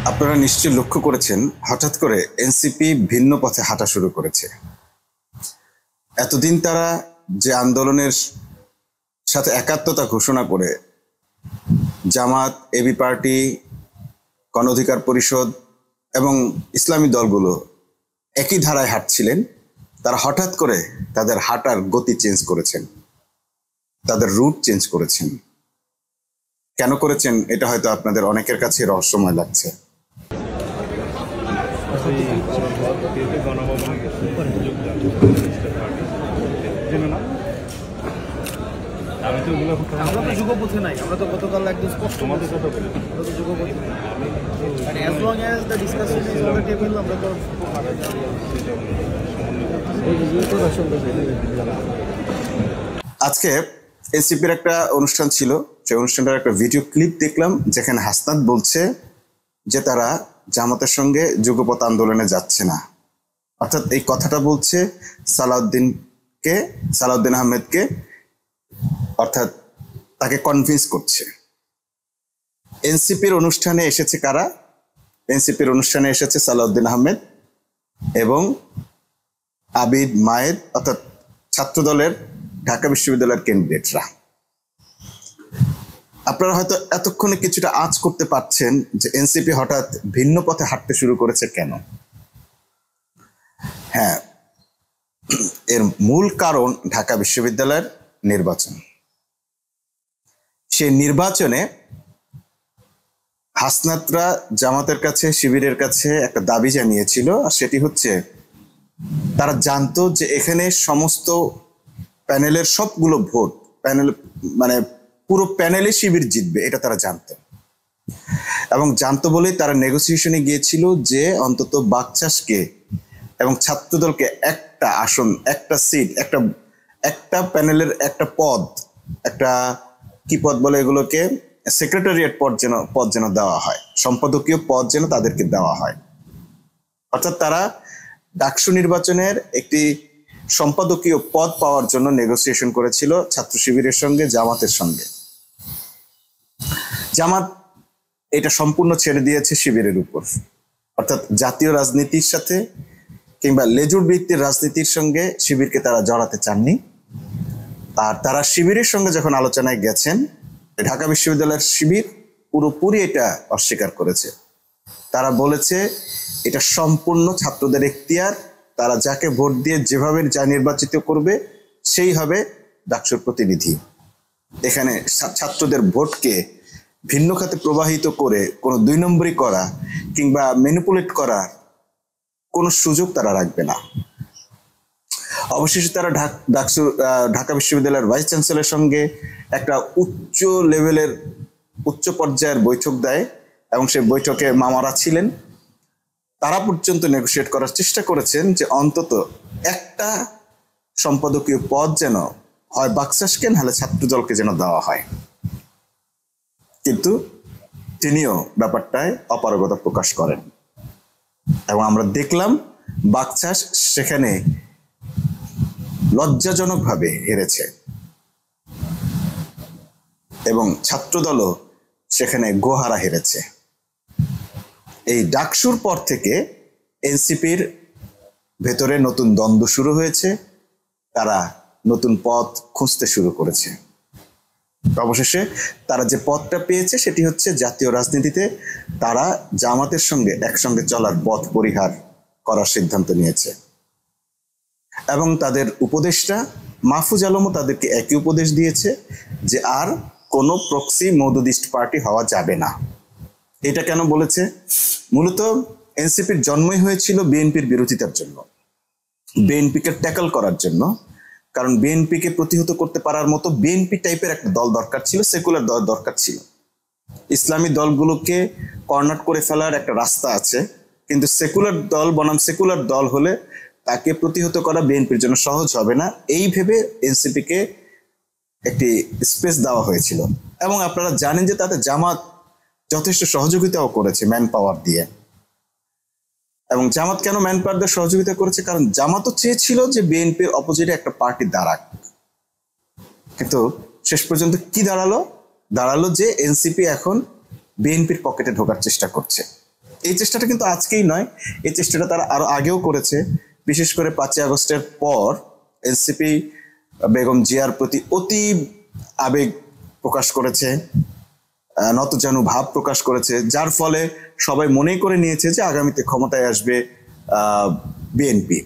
আপনারা নিশ্চয়ই লক্ষ্য করেছেন, হঠাৎ করে এনসিপি ভিন্ন পথে হাঁটা শুরু করেছে। এতদিন তারা যে আন্দোলনের সাথে একাত্মতা ঘোষণা করে জামাত, এবি পার্টি, গণ অধিকার পরিষদ এবং ইসলামী দলগুলো একই ধারায় হাঁটছিলেন, তারা হঠাৎ করে তাদের হাঁটার গতি চেঞ্জ করেছেন, তাদের রুট চেঞ্জ করেছেন। কেন করেছেন এটা হয়তো আপনাদের অনেকের কাছে রহস্যময় লাগছে। আমরা তো যুগপথে নাই, আমরা তো গতকাল একদম স্পষ্ট আমরা তো যুগপথে নাই। And as long as the discussion is on the table, আমরা তো আজকে এনসিপির একটা অনুষ্ঠান ছিল, সেই অনুষ্ঠানটার একটা ভিডিও ক্লিপ দেখলাম যেখানে হাসনাত বলছে যে তারা জামাতের সঙ্গে যুগপৎ আন্দোলনে যাচ্ছে না। অর্থাৎ এই কথাটা বলছে সালাউদ্দিন আহমেদকে, অর্থাৎ তাকে কনভিন্স করছে। এনসিপির অনুষ্ঠানে এসেছে কারা? এনসিপির অনুষ্ঠানে এসেছে সালাউদ্দিন আহমেদ এবং আবিদ মায়েদ, অর্থাৎ ছাত্রদলের ঢাকা বিশ্ববিদ্যালয়ের ক্যান্ডিডেটরা। আপনারা হয়তো এতক্ষণে কিছুটা আঁচ করতে পারছেন যে এনসিপি হঠাৎ ভিন্ন পথে হাঁটতে শুরু করেছে কেন। হ্যাঁ, এর মূল কারণ ঢাকা বিশ্ববিদ্যালয়ের নির্বাচন। সেই নির্বাচনে হাসনাতরা জামাতের কাছে, শিবিরের কাছে একটা দাবি জানিয়েছিল, আর সেটি হচ্ছে তারা জানতো যে এখানে সমস্ত প্যানেলের সবগুলো ভোট, প্যানেল মানে পুরো প্যানেলে শিবির জিতবে, এটা তারা জানতো। এবং জানতো বলেই তারা নেগোসিয়েশনে গিয়েছিল যে অন্তত বাকচাষকে এবং ছাত্রদলকে একটা আসন, একটা সিট, একটা প্যানেলের একটা পদ, একটা কি পদ বলে এগুলোকে, সেক্রেটারিয়েট পদ যেন দেওয়া হয়, সম্পাদকীয় পদ যেন তাদেরকে দেওয়া হয়। অর্থাৎ তারা ডাকসু নির্বাচনের একটি সম্পাদকীয় পদ পাওয়ার জন্য নেগোসিয়েশন করেছিল ছাত্র শিবিরের সঙ্গে, জামাতের সঙ্গে। জামাত এটা সম্পূর্ণ ছেড়ে দিয়েছে শিবিরের উপর, অর্থাৎ জাতীয় রাজনীতির সাথে কিংবা লেজুর বৃত্তির রাজনীতির সঙ্গে শিবিরকে তারা জড়াতে চাননি। আর তারা শিবিরের সঙ্গে যখন আলোচনায় গেছেন, ঢাকা বিশ্ববিদ্যালয়ের শিবির পুরোপুরি এটা অস্বীকার করেছে। তারা বলেছে এটা সম্পূর্ণ ছাত্রদের এখতিয়ার, তারা যাকে ভোট দিয়ে যেভাবে যা নির্বাচিত করবে সেই হবে ডাকসুর প্রতিনিধি। এখানে ছাত্রদের ভোটকে ভিন্ন খাতে প্রবাহিত করে কোনো 2 নম্বরই করা কিংবা ম্যানিপুলেট করার কোনো সুযোগ তারা রাখবে না। অবশেষে তারা ঢাকা বিশ্ববিদ্যালয়ের ভাইস চ্যান্সেলরের সঙ্গে একটা উচ্চ পর্যায়ের বৈঠক দেয় এবং সেই বৈঠকে মামারা ছিলেন। তারা পর্যন্ত নেগোশিয়েট করার চেষ্টা করেছেন যে অন্তত একটা সম্পাদকীয় পদ যেন হয় বাকচাষকে, নাহলে ছাত্রদলকে যেন দেওয়া হয়। কিন্তু তিনিও ব্যাপারটায় অপারগতা প্রকাশ করেন এবং আমরা দেখলাম বাকচাষ সেখানে লজ্জাজনকভাবে হেরেছে এবং ছাত্রদলও সেখানে গোহারা হেরেছে। এই ডাকসুর পর থেকে এনসিপির ভেতরে নতুন দ্বন্দ্ব শুরু হয়েছে, তারা নতুন পথ খুঁজতে শুরু করেছে। অবশেষে তারা যে পথটা পেয়েছে সেটি হচ্ছে জাতীয় রাজনীতিতে তারা জামাতের সঙ্গে একসঙ্গে চলার পথ পরিহার করার সিদ্ধান্ত নিয়েছে এবং তাদের উপদেষ্টা মাহফুজ আলমও তাদেরকে একই উপদেশ দিয়েছে যে আর কোনো প্রক্সি মওদুদিস্ট পার্টি হওয়া যাবে না। এটা কেন বলেছে? মূলত এনসিপির জন্মই হয়েছিল বিএনপির বিরোধিতার জন্য, বিএনপিকে ট্যাকল করার জন্য। কারণ বিএনপিকে প্রতিহত করতে পারার মতো বিএনপি টাইপের একটা দল দরকার ছিল, সেকুলার দল দরকার ছিল। ইসলামী দলগুলোকে কর্নার করে ফেলার একটা রাস্তা আছে, কিন্তু সেকুলার দল বনাম সেকুলার দল হলে তাকে প্রতিহত করা বিএনপির জন্য সহজ হবে না, এই ভেবে এনসিপিকে একটি স্পেস দেওয়া হয়েছিল। এবং আপনারা জানেন যে তাতে জামাত যথেষ্ট সহযোগিতাও করেছে ম্যান পাওয়ার দিয়ে। এবং জামাত কেন ম্যান পাওয়ার দিয়ে সহযোগিতা করেছে? কারণ জামাতও চেয়েছিল যে বিএনপির অপোজিটে একটা পার্টি দাঁড়াক, কিন্তু শেষ পর্যন্ত কি দাঁড়ালো যে এনসিপি এখন বিএনপির পকেটে ঢোকার চেষ্টা করছে। এই চেষ্টাটা কিন্তু আজকেই নয়, এই চেষ্টাটা তারা আরো আগেও করেছে। বিশেষ করে 5ই আগস্টের পর এনসিপি বেগম জিয়ার প্রতি অতি আবেগ প্রকাশ করেছে, নতজানু ভাব প্রকাশ করেছে, যার ফলে সবাই মনে করে নিয়েছে যে আগামীতে ক্ষমতায় আসবে বিএনপি,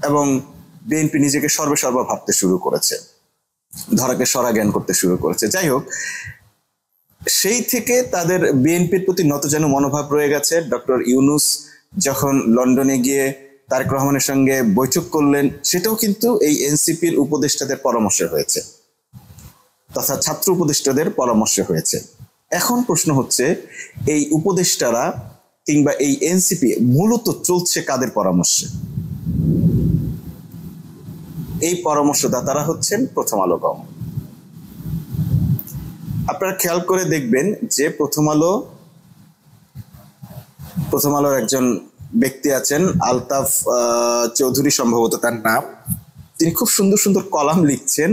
এবং বিএনপি নিজেকে সর্বেসর্বা ভাবতে শুরু করেছে, ধরাকে সরা জ্ঞান করতে শুরু করেছে। যাই হোক, সেই থেকে তাদের বিএনপির প্রতি নতজানু মনোভাব রয়ে গেছে। ডক্টর ইউনূস যখন লন্ডনে গিয়ে তারেক রহমানের সঙ্গে বৈঠক করলেন, সেটাও কিন্তু এই এনসিপির উপদেষ্টাদের পরামর্শে হয়েছে, তথা ছাত্র উপদেষ্টাদের পরামর্শে হয়েছে। এখন প্রশ্ন হচ্ছে, এই উপদেষ্টারা কিংবা এই এনসিপি মূলত চলছে কাদের পরামর্শে? এই পরামর্শদাতারা হচ্ছেন প্রথম আলো কম। আপনারা খেয়াল করে দেখবেন যে প্রথম আলোর একজন ব্যক্তি আছেন, আলতাফ চৌধুরী সম্ভবত তার নাম। তিনি খুব সুন্দর সুন্দর কলাম লিখছেন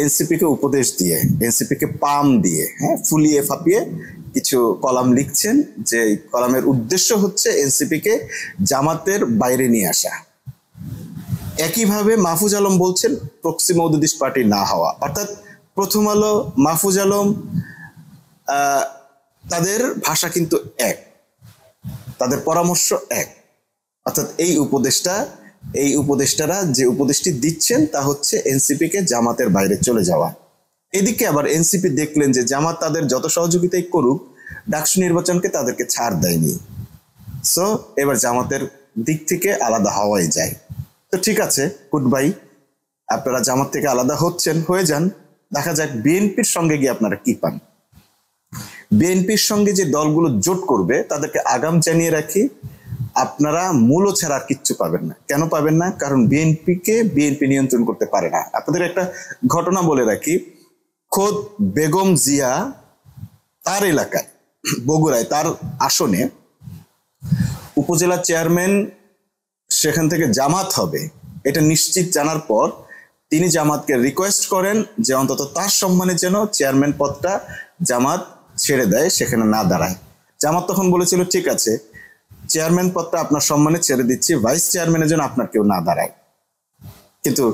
এনসিপি কে উপদেশ দিয়ে, এনসিপি কে পাম দিয়ে, হ্যাঁ, ফুলিয়ে ফাপিয়ে কিছু কলাম লিখছেন, যে কলামের উদ্দেশ্য হচ্ছে এনসিপি কে জামাতের বাইরে নিয়ে আসা। একইভাবে মাহফুজ আলম বলছেন প্রক্সি মওদুদিস্ট পার্টি না হওয়া। অর্থাৎ প্রথম আলো, মাহফুজ আলম, তাদের ভাষা কিন্তু এক, তাদের পরামর্শ এক। অর্থাৎ এই উপদেষ্টারা যে উপদেশটি দিচ্ছেন তা হচ্ছে এনসিপি কে জামাতের বাইরে চলে যাওয়া। এদিকে আবার এনসিপি দেখলেন যে জামাত তাদের যত সহযোগিতাই করুক, ডাকসু নির্বাচনকে তাদেরকে ছাড় দেয়নি, সো এবার জামাতের দিক থেকে আলাদা হওয়াই যায়। তো ঠিক আছে, গুড বাই, আপনারা জামাত থেকে আলাদা হচ্ছেন, হয়ে যান, দেখা যাক বিএনপির সঙ্গে গিয়ে আপনারা কি পান। বিএনপির সঙ্গে যে দলগুলো জোট করবে তাদেরকে আগাম জানিয়ে রাখি, আপনারা মূল্য ছাড়া আর কিচ্ছু পাবেন না। কেন পাবেন না? কারণ বিএনপি নিয়ন্ত্রণ করতে পারে না। আপনাদের একটা ঘটনা বলে রাখি, খোদ বেগম জিয়া তার এলাকায় বগুড়ায় তার আসনে উপজেলা চেয়ারম্যান সেখান থেকে জামাত হবে এটা নিশ্চিত জানার পর তিনি জামাতকে রিকোয়েস্ট করেন যে অন্তত তার সম্মানে যেন চেয়ারম্যান পদটা জামাত ছেড়ে দেয়, সেখানে না দাঁড়ায়। জামাত তখন বলেছিল ঠিক আছে, চেয়ারম্যান পদটা আপনার সম্মানে ছেড়ে দিচ্ছি, ভাইস চেয়ারম্যানের জন্য আপনার কেউ না দাঁড়ায়। কিন্তু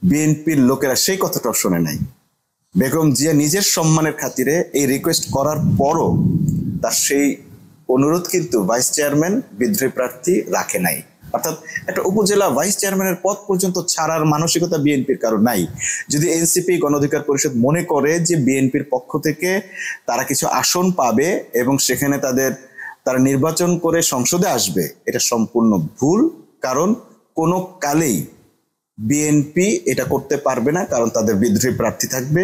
বিএনপির লোকেরা সেই কথাটাও শোনে নাই। বেগম জিয়া নিজের সম্মানের খাতিরে এই রিকোয়েস্ট করার পরও তার সেই অনুরোধ কিন্তু ভাইস চেয়ারম্যান বিদ্রোহী প্রার্থী রাখে নাই। অর্থাৎ একটা উপজেলা ভাইস চেয়ারম্যানের পদ পর্যন্ত ছাড়ার মানসিকতা বিএনপির কারো নাই। যদি এনসিপি গণ অধিকার পরিষদ মনে করে যে বিএনপির পক্ষ থেকে তারা কিছু আসন পাবে এবং সেখানে তারা নির্বাচন করে সংসদে আসবে, এটা সম্পূর্ণ ভুল। কারণ কোনো কালেই বিএনপি এটা করতে পারবে না, কারণ তাদের বিদ্রোহী প্রার্থী থাকবে,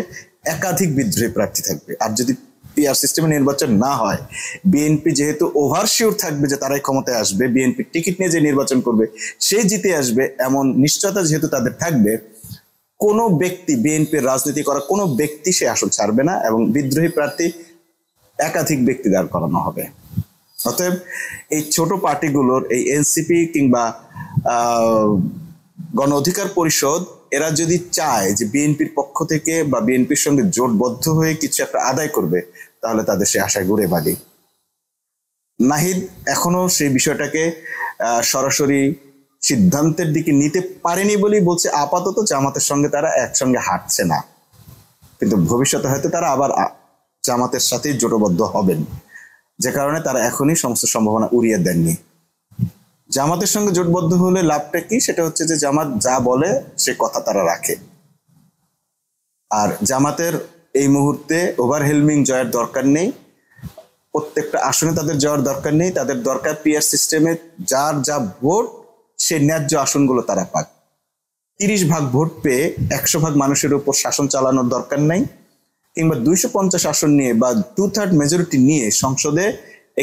একাধিক বিদ্রোহী প্রার্থী থাকবে। আর যদি পিআর সিস্টেমে নির্বাচন না হয়, বিএনপি যেহেতু ওভারশিওর থাকবে যে তারাই ক্ষমতায় আসবে, বিএনপি টিকিট নিয়ে যে নির্বাচন করবে সে জিতে আসবে, এমন নিশ্চয়তা যেহেতু তাদের থাকবে, কোনো ব্যক্তি, বিএনপির রাজনীতি করা কোনো ব্যক্তি সে আসন ছাড়বে না এবং বিদ্রোহী প্রার্থী একাধিক ব্যক্তি দাঁড় করানো হবে। অতএব এই ছোট পার্টিগুলোর, এই এনসিপি কিংবা গণ অধিকার পরিষদ, এরা যদি চায় যে বিএনপির পক্ষ থেকে বা বিএনপির সঙ্গে জোটবদ্ধ হয়ে কিছু একটা আদায় করবে, তাহলে তাদের সে আশায় ঘুরে বাড়ি। নাহিদ এখনো সেই বিষয়টাকে সরাসরি সিদ্ধান্তের দিকে নিতে পারেনি বলেই বলছে আপাতত জামাতের সঙ্গে তারা একসঙ্গে হাঁটছে না, কিন্তু ভবিষ্যতে হয়তো তারা আবার জামাতের সাথেই জোটবদ্ধ হবেন, যে কারণে তারা এখনই সমস্ত সম্ভাবনা উড়িয়ে দেননি। জামাতের সঙ্গে জোটবদ্ধ হলে লাভটা কি? সেটা হচ্ছে যে জামাত যা বলে সে কথা তারা রাখে। আর জামাতের এই মুহূর্তে ওভারহেলমিং জয়ের দরকার নেই, প্রত্যেকটা আসনে তাদের যাওয়ার দরকার নেই। তাদের দরকার পিআর সিস্টেমে যার যা ভোট, সে ন্যায্য আসনগুলো তারা পাক। 30 ভাগ ভোট পেয়ে 100 ভাগ মানুষের উপর শাসন চালানোর দরকার নাই, কিংবা 250 আসন নিয়ে বা 2/3 মেজরিটি নিয়ে সংসদে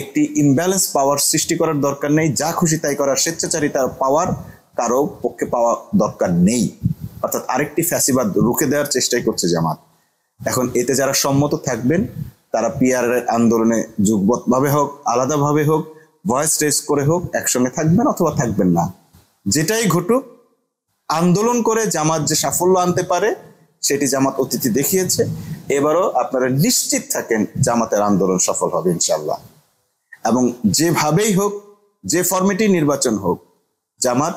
একটি ইমব্যালেন্স পাওয়ার সৃষ্টি করার দরকার নেই। যা খুশি তাই করার স্বেচ্ছাচারিতার পাওয়ার কারো পক্ষে পাওয়া দরকার নেই। অর্থাৎ আরেকটি ফ্যাসিবাদ রুখে দেওয়ার চেষ্টাই করছে জামাত। এখন এতে যারা সম্মত থাকবেন তারা পিআর আন্দোলনে যুগবদ্ধভাবে হোক, আলাদাভাবে হোক, ভয়েস রেজ করে হোক, একসঙ্গে থাকবেন অথবা থাকবেন না। যেটাই ঘটুক, আন্দোলন করে জামাত যে সাফল্য আনতে পারে সেটি জামাত অতীতে দেখিয়েছে। এবারও আপনারা নিশ্চিত থাকেন জামাতের আন্দোলন সফল হবে ইনশাআল্লাহ। এবং যেভাবেই হোক, যে ফরম্যাটেই নির্বাচন হোক, জামাত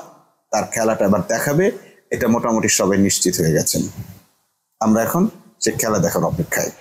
তার খেলাটা এবার দেখাবে, এটা মোটামুটি সবাই নিশ্চিত হয়ে গেছেন। আমরা এখন সে খেলা দেখার অপেক্ষায়।